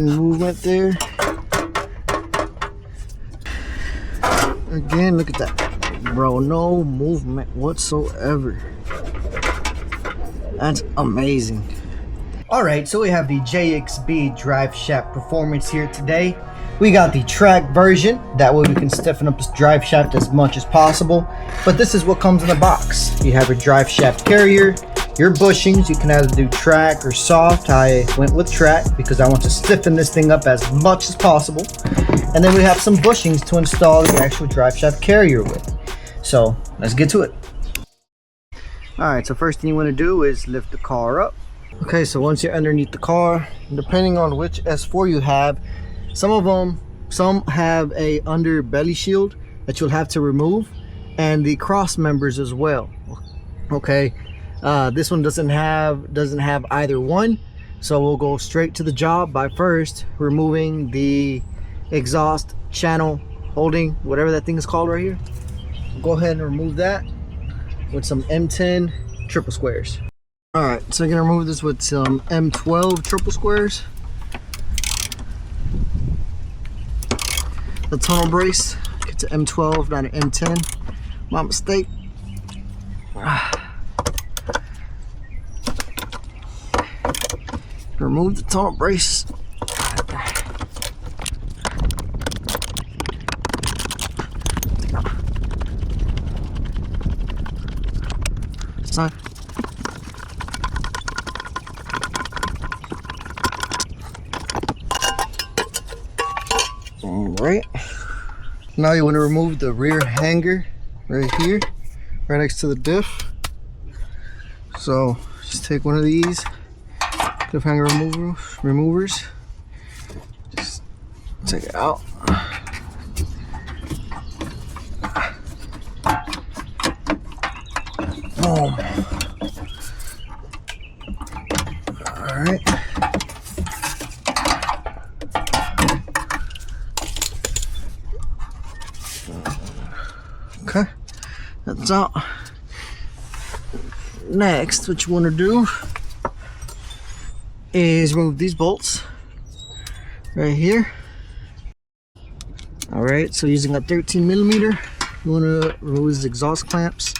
movement there. Again, look at that, bro. No movement whatsoever. That's amazing. All right, so we have the JXB Driveshaft Performance here today. We got the track version. That way we can stiffen up this drive shaft as much as possible. But this is what comes in the box. You have your drive shaft carrier, your bushings. You can either do track or soft. I went with track because I want to stiffen this thing up as much as possible. And then we have some bushings to install the actual drive shaft carrier with. So let's get to it. All right, so first thing you want to do is lift the car up. Okay, so once you're underneath the car, depending on which S4 you have, some have a underbelly shield that you'll have to remove, and the cross members as well. Okay, this one doesn't have either one, so we'll go straight to the job by first removing the exhaust channel holding, whatever that thing is called right here. Go ahead and remove that with some M10 triple squares. All right, so you're gonna remove this with some M12 triple squares. The tunnel brace, get to M12, not an M10. My mistake. Remove the tunnel brace. Side. All right. Now you want to remove the rear hanger right here, right next to the diff. So just take one of these diff hanger removers. Just take it out. Boom. All right. Okay, that's out. Next, what you want to do is remove these bolts right here. All right, so using a 13mm, you want to remove these exhaust clamps.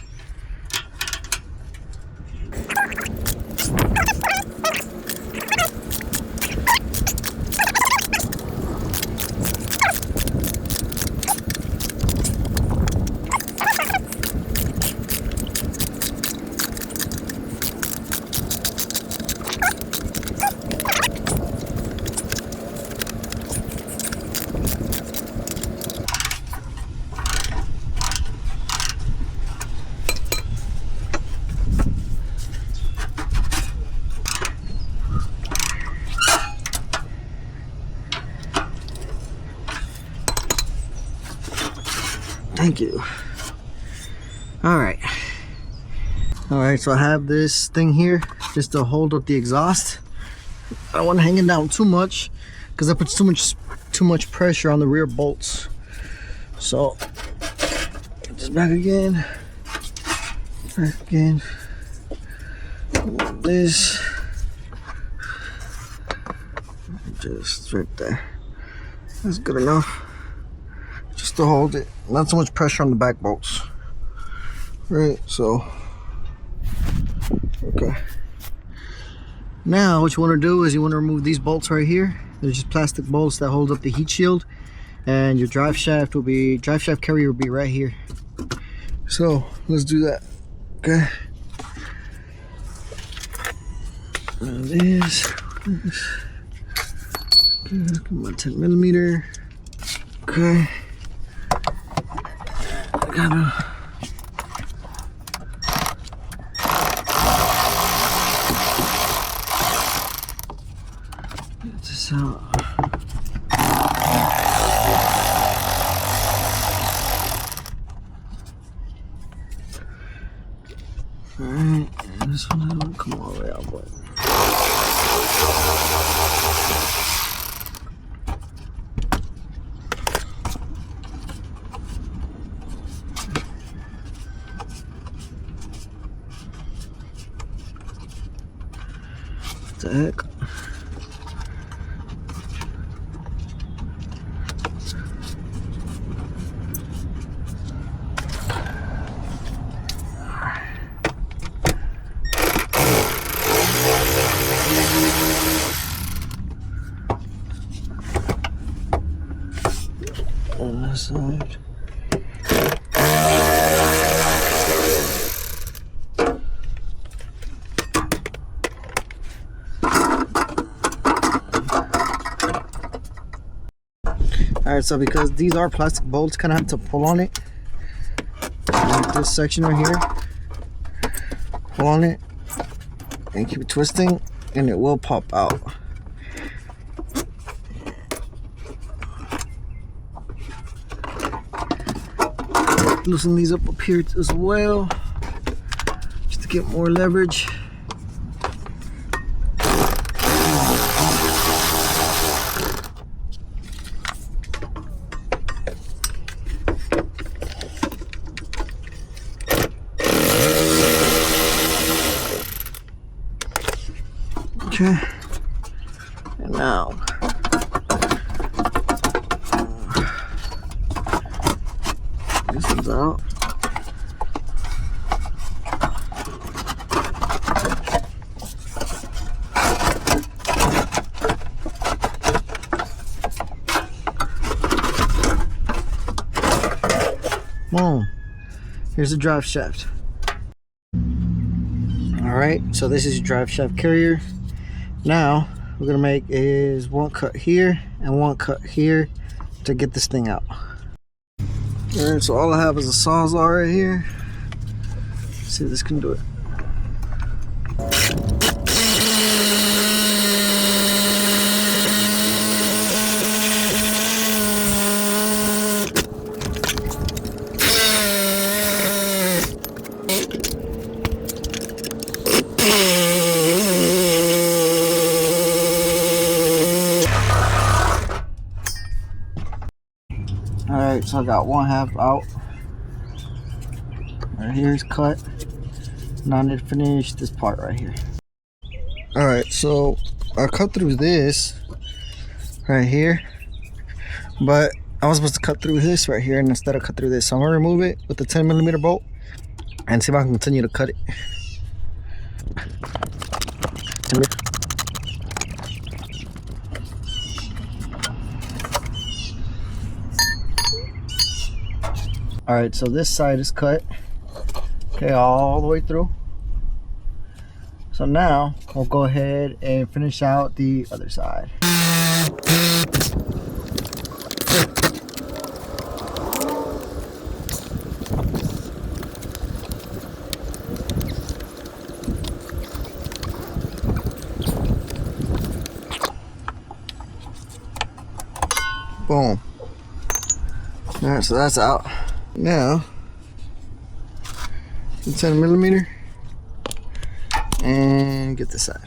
Thank you. All right, so I have this thing here just to hold up the exhaust. I don't want to hang it down too much because that puts too much pressure on the rear bolts. So get this back again, this just right there. That's good enough just to hold it, not so much pressure on the back bolts. Right, so okay, now what you want to do is you want to remove these bolts right here. They're just plastic bolts that hold up the heat shield, and your drive shaft carrier will be right here. So let's do that. Okay, this come on, 10mm. Okay, I gotta get this out. Alright, this one doesn't come all the way out, but what the heck? on this side. Alright, so because these are plastic bolts, kind of have to pull on it. Like this section right here. Pull on it and keep it twisting, and it will pop out. Loosen these up here as well, just to get more leverage. Okay, and now this one's out. Boom. Here's the drive shaft. Alright, so this is your drive shaft carrier. Now we're gonna make is one cut here and one cut here to get this thing out. Alright, so all I have is a sawzall right here. Let's see if this can do it. Alright, so I got one half out. Right here's cut. Now I need to finish this part right here. Alright, so I cut through this right here, but I was supposed to cut through this right here, and instead of cut through this, so I'm gonna remove it with the 10mm bolt and see if I can continue to cut it. Alright, so this side is cut, okay, all the way through. So now we'll go ahead and finish out the other side. Boom. Alright, so that's out. Now, 10mm and get this side.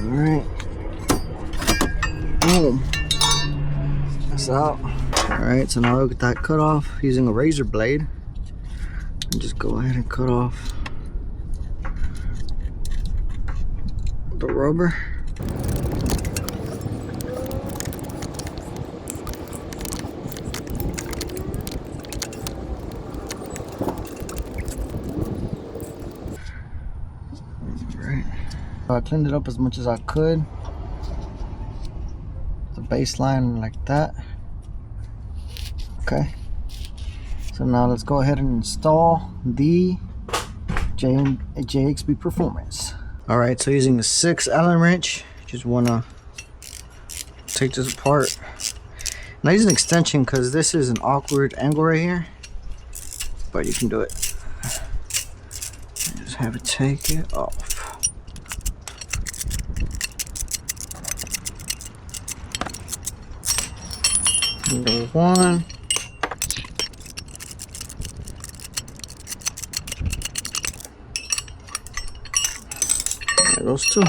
Alright. Boom. That's out. Alright, so now we'll get that cut off using a razor blade. And just go ahead and cut off the rubber. Alright. I cleaned it up as much as I could. The baseline like that. Okay. So now let's go ahead and install the JXB Performance. Alright, so using a 6 Allen wrench, just wanna take this apart. Now use an extension because this is an awkward angle right here, but you can do it. Just have it take it off. Number one. There goes two.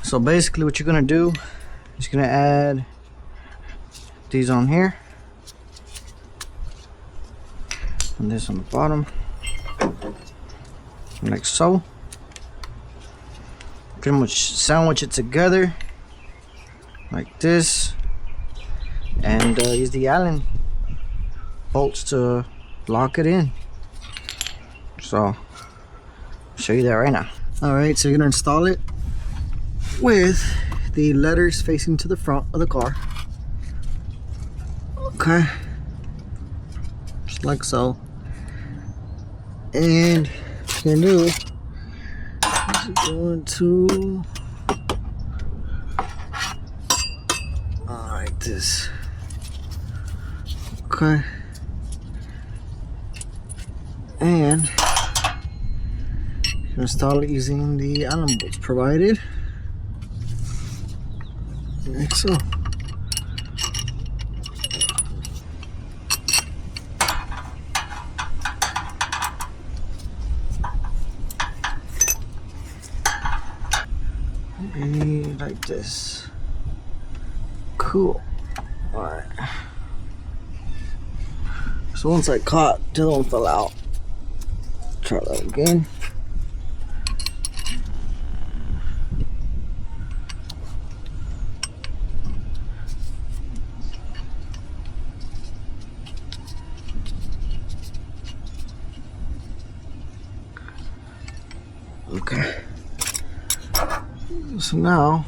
So basically what you're gonna do is you're gonna add these on here and this on the bottom. like so. Pretty much sandwich it together like this, and use the Allen bolts to lock it in. So I'll show you that right now. Alright, so you're gonna install it with the letters facing to the front of the car. Okay, just like so. And what you're gonna do is going to like this. Okay, and you install it using the Allen bolts provided, like so. Like this. Cool. Alright. So once I caught, the other one fell out. Try that again. Okay. So now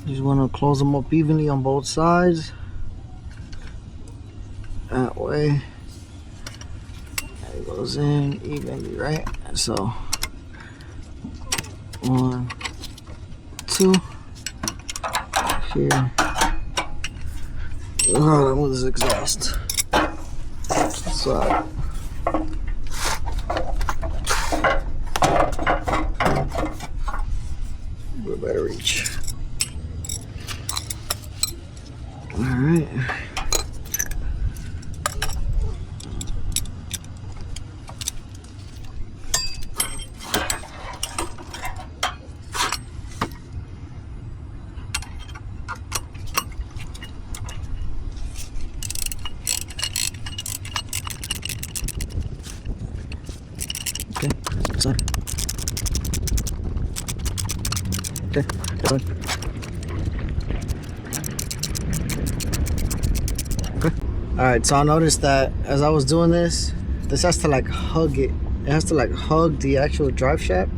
you just want to close them up evenly on both sides. That way it goes in evenly, right? So 1, 2 here. Oh, that was exhaust. So better reach. All right. Okay, sorry. Okay, sorry. Okay. Alright, so I noticed that as I was doing this has to like hug it. It has to like hug the actual drive shaft.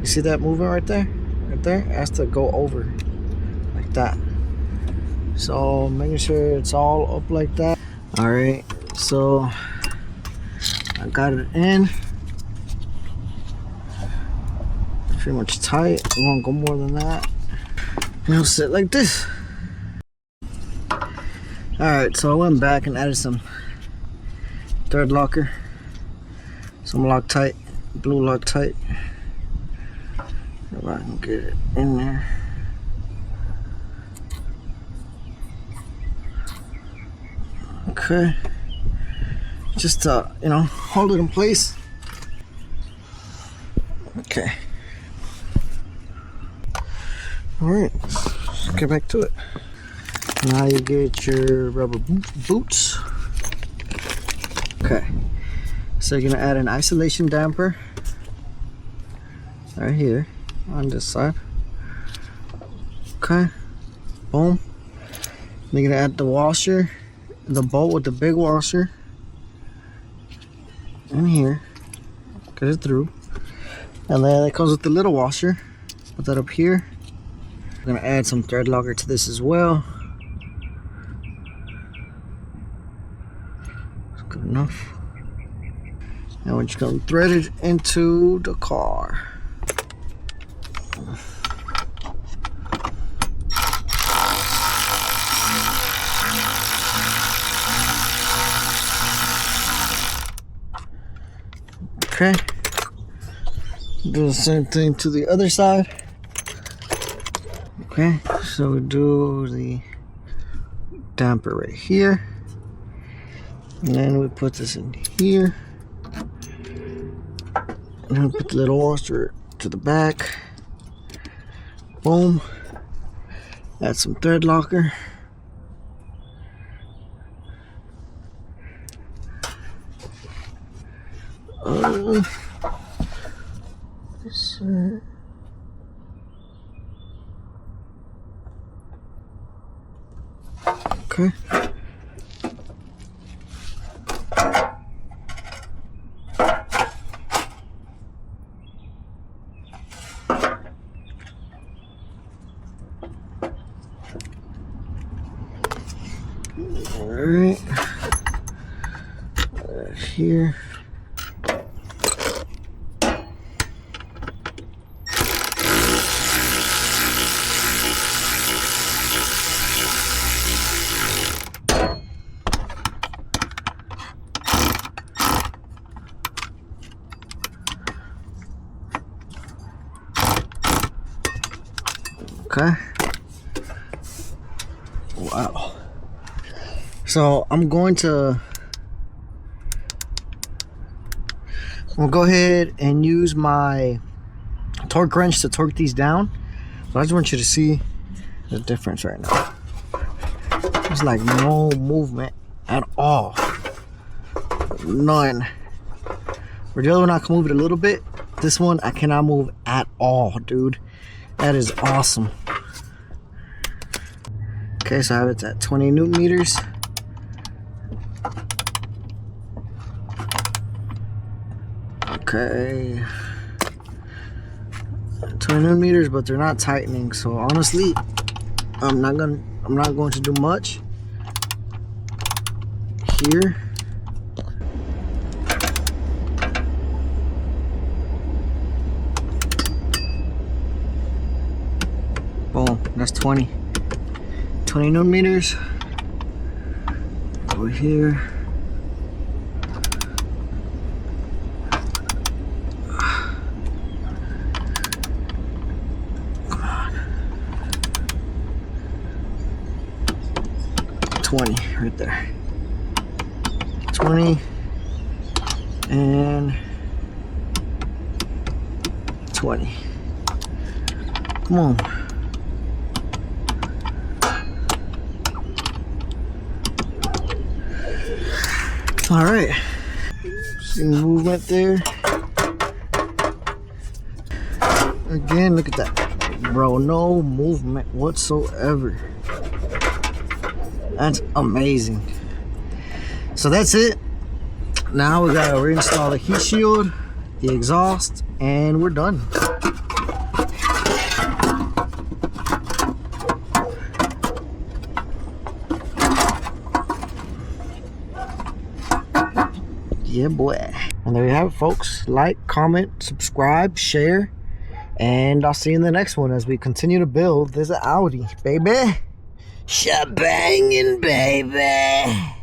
You see that moving right there? Right there? It has to go over like that. So making sure it's all up like that. Alright, so I got it in. Pretty much tight. It won't go more than that. And it'll sit like this. Alright, so I went back and added some thread locker, some Loctite, blue Loctite. If I can get it in there. Okay, just to, you know, hold it in place. Okay. Alright, let's get back to it. Now you get your rubber boots. Okay, so you're gonna add an isolation damper right here on this side. Okay, boom. You're gonna add the washer, the bolt with the big washer in here, get it through, and then it comes with the little washer. Put that up here. I'm gonna add some thread locker to this as well. That's good enough. Now we're just gonna thread it into the car. Okay. Do the same thing to the other side. Okay, so we do the damper right here, and then we put this in here, and then we put the little washer to the back. Boom. Add some thread locker. Okay. Alright. Here. Okay. Wow. So I'm going to go ahead and use my torque wrench to torque these down. But I just want you to see the difference right now. There's like no movement at all. None. For the other one I can move it a little bit. This one I cannot move at all, dude. That is awesome. Okay, so I have it at 20 Newton meters. Okay. 20 Newton meters, but they're not tightening. So honestly, I'm not going to do much here. Boom, that's 20 Newton meters. Over here. Come on. 20 right there. 20 and 20. Come on. All right, see movement there. Again, look at that, bro. No movement whatsoever. That's amazing. So that's it. Now we gotta reinstall the heat shield, the exhaust, and we're done. Yeah, boy. And there you have it, folks. Like, comment, subscribe, share, and I'll see you in the next one as we continue to build this Audi, baby. Shabangin', baby.